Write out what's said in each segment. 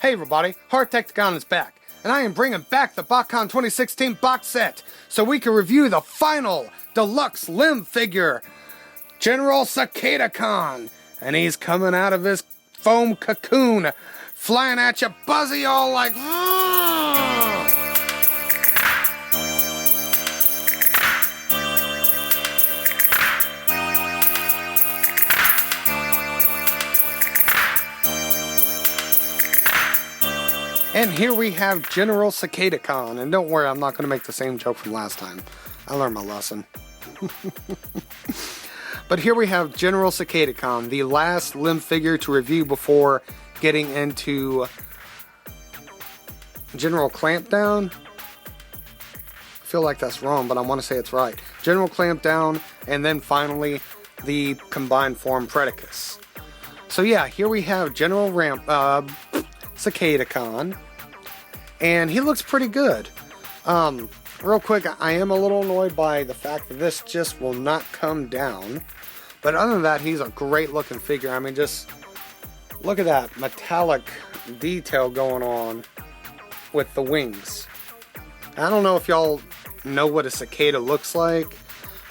Hey everybody, Hardtekticon is back, and I am bringing back the Botcon 2016 box set so we can review the final deluxe limb figure, General Cicadacon, and he's coming out of his foam cocoon, flying at you buzzy all like And here we have General Cicadacon, and don't worry, I'm not going to make the same joke from last time. I learned my lesson. But here we have General Cicadacon, the last limb figure to review before getting into General Clampdown. I feel like that's wrong, but I want to say it's right. General Clampdown, and then finally the combined form Predacus. So yeah, here we have General Cicadacon, and he looks pretty good. Real quick, I am a little annoyed by the fact that this just will not come down, but other than that, he's a great looking figure. I mean, just look at that metallic detail going on with the wings. I don't know if y'all know what a cicada looks like,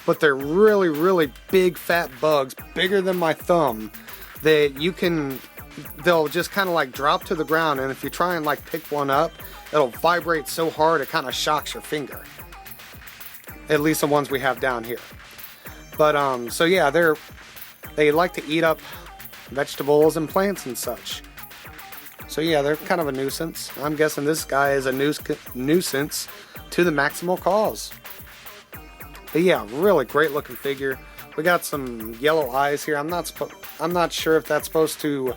but they're really, really big fat bugs, bigger than my thumb, that you can, they'll just kind of like drop to the ground, and if you try and like pick one up, it'll vibrate so hard it kind of shocks your finger. At least the ones we have down here. But so yeah, they like to eat up vegetables and plants and such. So yeah, they're kind of a nuisance. I'm guessing this guy is a nuisance to the maximal cause. But yeah, really great looking figure. We got some yellow eyes here. I'm not sure if that's supposed to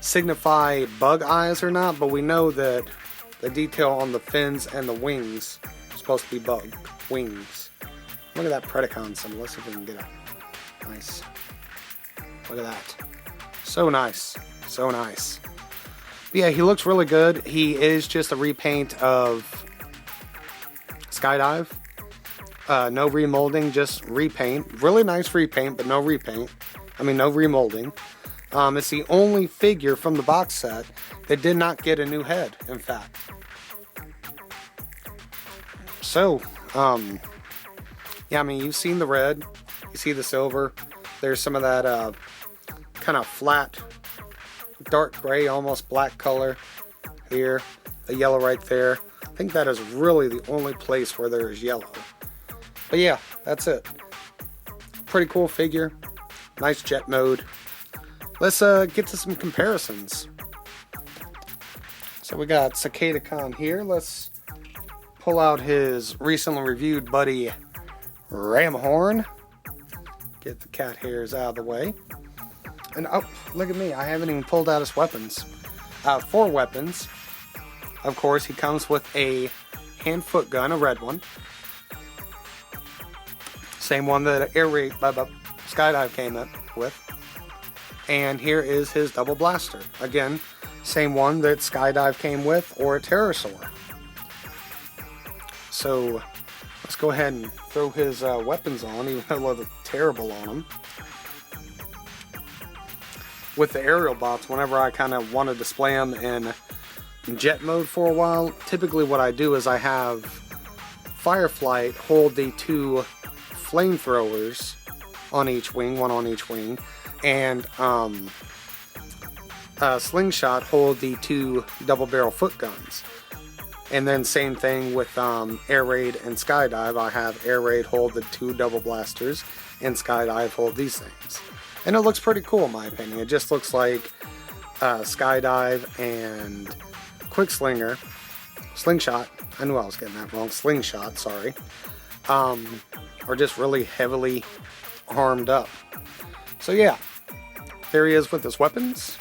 signify bug eyes or not, but we know that the detail on the fins and the wings are supposed to be bug wings. Look at that Predacon symbol. Let's see if we can get a nice. Look at that. So nice. So nice. But yeah, he looks really good. He is just a repaint of Skydive. No remolding, just repaint. Really nice repaint, but no repaint. I mean, no remolding. It's the only figure from the box set that did not get a new head, in fact. So, yeah, I mean, you've seen the red, you see the silver, there's some of that kind of flat, dark gray, almost black color here, the yellow right there. I think that is really the only place where there is yellow. But yeah, that's it. Pretty cool figure, nice jet mode. Let's get to some comparisons. So we got Cicadacon here. Let's pull out his recently reviewed buddy Ramhorn. Get the cat hairs out of the way. And oh, look at me, I haven't even pulled out his weapons. 4 weapons. Of course, he comes with a hand-foot gun, a red one. Same one that Air Raid Skydive came up with. And here is his double blaster. Again, same one that Skydive came with, or a pterosaur. So let's go ahead and throw his weapons on, even though they look terrible on him. With the aerial bots, whenever I kind of want to display them in jet mode for a while, typically what I do is I have Fireflight hold the 2 flamethrowers on each wing, one on each wing, and Slingshot hold the 2 double barrel foot guns. And then same thing with Air Raid and Skydive. I have Air Raid hold the 2 double blasters, and Skydive hold these things. And it looks pretty cool in my opinion. It just looks like Skydive and Slingshot, I knew I was getting that wrong, Slingshot, sorry, are just really heavily armed up. So yeah, there he is with his weapons,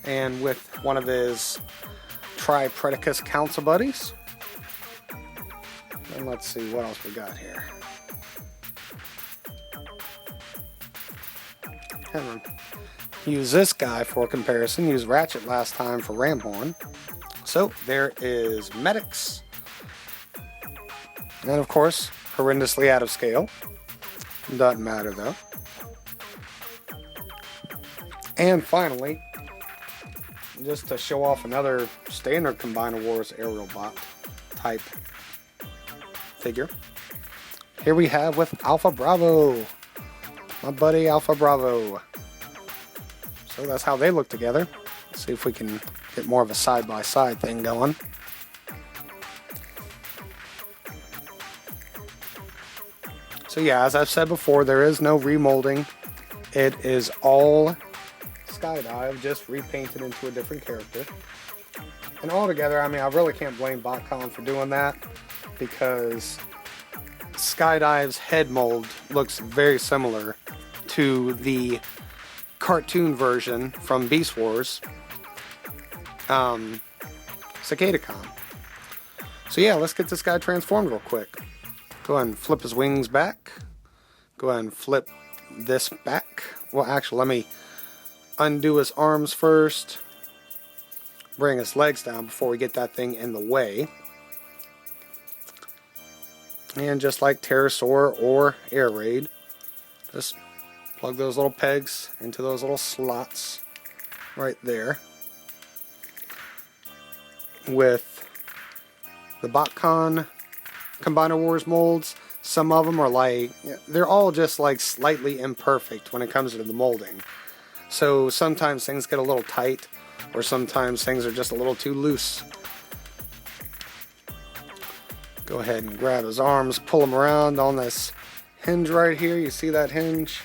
and with one of his Predacus council buddies. And let's see what else we got here. And use this guy for comparison. Use Ratchet last time for Ramhorn. So there is Medics, and of course horrendously out of scale. Doesn't matter though. And finally, just to show off another standard Combiner Wars aerial bot type figure. Here we have with Alpha Bravo, my buddy Alpha Bravo. So that's how they look together. Let's see if we can get more of a side-by-side thing going. So yeah, as I've said before, there is no remolding. It is all Skydive, just repainted into a different character. And altogether, I mean, I really can't blame Botcon for doing that, because Skydive's head mold looks very similar to the cartoon version from Beast Wars, Cicadacon. So yeah, let's get this guy transformed real quick. Go ahead and flip his wings back. Go ahead and flip this back. Well, actually, let me undo his arms first. Bring his legs down before we get that thing in the way. And just like Pterosaur or Air Raid, just plug those little pegs into those little slots right there. With the Botcon Combiner Wars molds, some of them are like, they're all just like slightly imperfect when it comes to the molding. So sometimes things get a little tight, or sometimes things are just a little too loose. Go ahead and grab his arms, pull him around on this hinge right here. You see that hinge?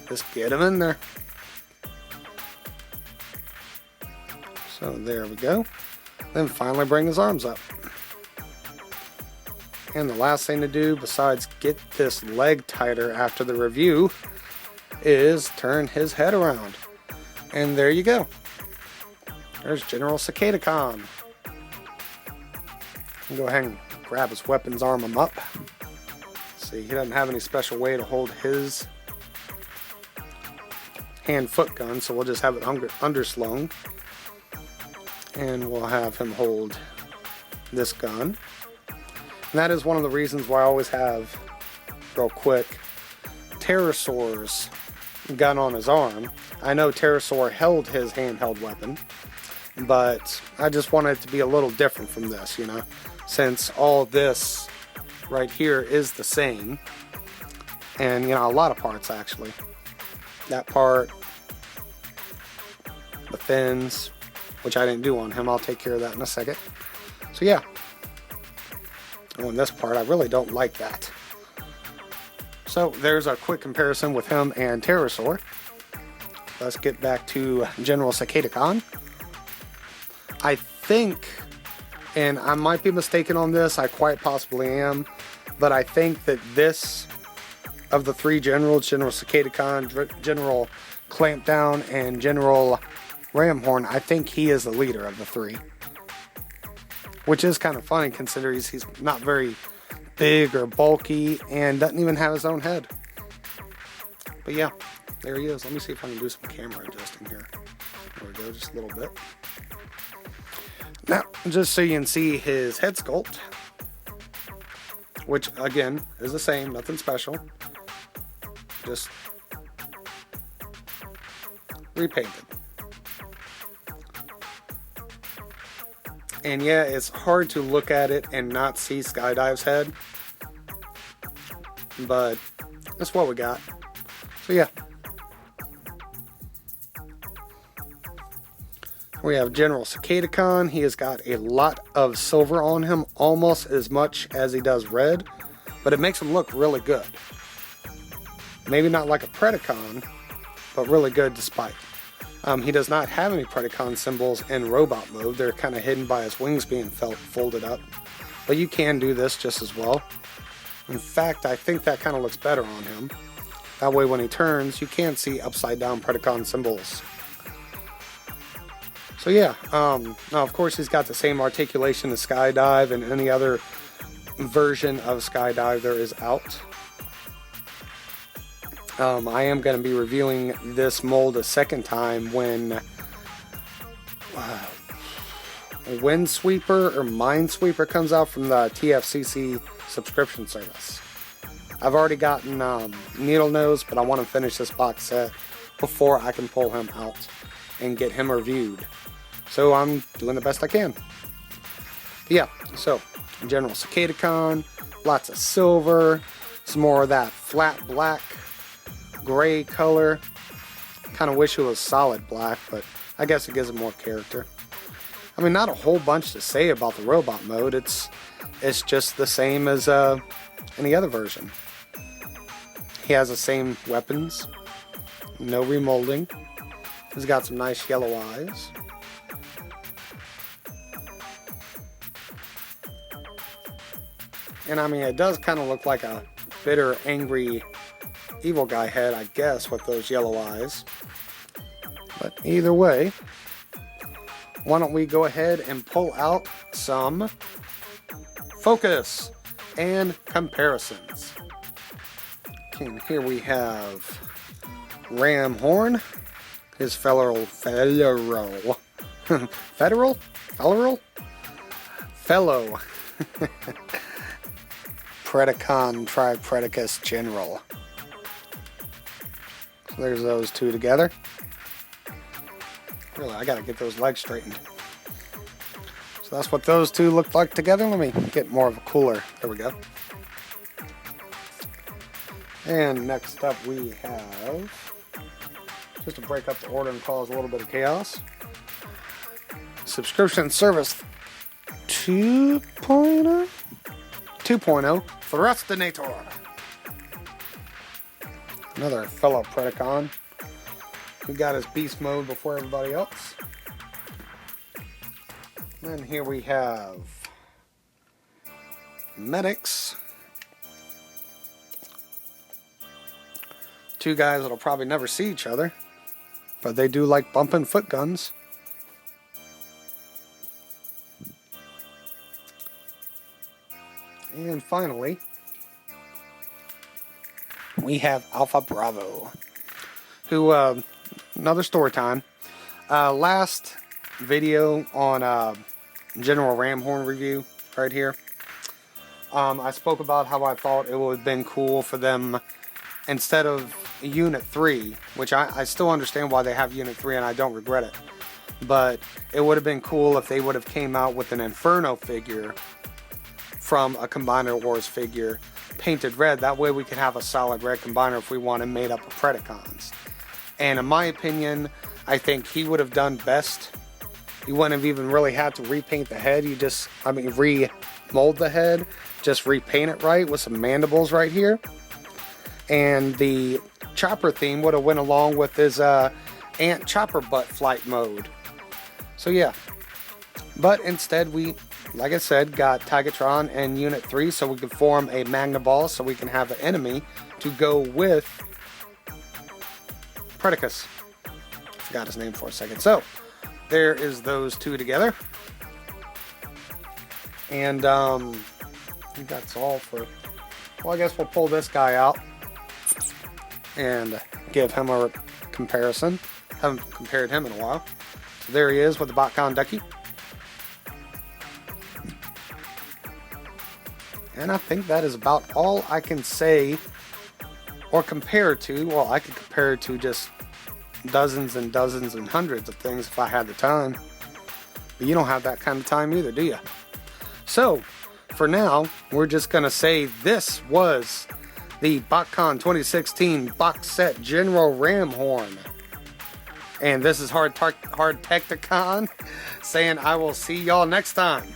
Just get him in there. So there we go. Then finally bring his arms up. And the last thing to do, besides get this leg tighter after the review, is turn his head around. And there you go. There's General Cicadacon. Go ahead and grab his weapons, arm him up. See, he doesn't have any special way to hold his hand-foot gun, so we'll just have it underslung. And we'll have him hold this gun. And that is one of the reasons why I always have, real quick, Pterosaur's gun on his arm. I know Pterosaur held his handheld weapon, but I just wanted it to be a little different from this, you know, since all this right here is the same. And, you know, a lot of parts actually. That part, the fins, which I didn't do on him, I'll take care of that in a second. So yeah. On this part, I really don't like that. So there's a quick comparison with him and Pterosaur. Let's get back to General Cicadacon. I think, and I might be mistaken on this, I quite possibly am, but I think that this, of the three generals, General Cicadacon, General Clampdown, and General Ramhorn, I think he is the leader of the three. Which is kind of funny considering he's not very big or bulky and doesn't even have his own head. But yeah, there he is. Let me see if I can do some camera adjusting here. There we go, just a little bit. Now, just so you can see his head sculpt, which again is the same, nothing special. Just repainted. And yeah, it's hard to look at it and not see Skydive's head. But that's what we got. So yeah. We have General Cicadacon. He has got a lot of silver on him, almost as much as he does red. But it makes him look really good. Maybe not like a Predacon, but really good despite. He does not have any Predacon symbols in robot mode. They're kind of hidden by his wings being folded up. But you can do this just as well. In fact, I think that kind of looks better on him. That way when he turns, you can see upside down Predacon symbols. So yeah, now of course he's got the same articulation as Skydive and any other version of Skydive there is out. I am going to be reviewing this mold a second time when Windsweeper or Minesweeper comes out from the TFCC subscription service. I've already gotten Needle Nose, but I want to finish this box set before I can pull him out and get him reviewed. So I'm doing the best I can. Yeah, so general Cicadacon, lots of silver, some more of that flat black, gray color. Kind of wish it was solid black, but I guess it gives it more character. I mean, not a whole bunch to say about the robot mode. It's just the same as any other version. He has the same weapons, no remolding. He's got some nice yellow eyes. And I mean, it does kind of look like a bitter, angry, evil guy head, I guess, with those yellow eyes. But either way, why don't we go ahead and pull out some focus and comparisons. Okay, here we have Ram Horn, his fellow Predacon Predacus General. So there's those two together. Really, I gotta get those legs straightened. So that's what those two look like together. Let me get more of a cooler. There we go. And next up we have, just to break up the order and cause a little bit of chaos, subscription service 2.0 Thrustinator. Another fellow Predacon who got his beast mode before everybody else. Then here we have medics. Two guys that'll probably never see each other, but they do like bumping foot guns. And finally, we have Alpha Bravo, who, another story time. Last video on General Ramhorn review, right here, I spoke about how I thought it would have been cool for them, instead of Unit 3, which I still understand why they have Unit 3 and I don't regret it, but it would have been cool if they would have came out with an Inferno figure from a Combiner Wars figure painted red. That way we could have a solid red Combiner if we wanted made up of Predacons. And in my opinion, I think he would have done best. You wouldn't have even really had to repaint the head. You just, remold the head, just repaint it right with some mandibles right here. And the chopper theme would have went along with his ant chopper butt flight mode. So yeah, but instead we, like I said, got Tigatron and Unit 3 so we could form a Magna Ball so we can have an enemy to go with Predacus. Forgot his name for a second. So there is those two together. And I think that's all for, well, I guess we'll pull this guy out and give him a comparison. Haven't compared him in a while. So there he is with the Botcon Ducky. And I think that is about all I can say or compare to. Well, I could compare to just dozens and dozens and hundreds of things if I had the time. But you don't have that kind of time either, do you? So, for now, we're just going to say this was the Botcon 2016 Boxset General Ramhorn. And this is Hardtekticon saying I will see y'all next time.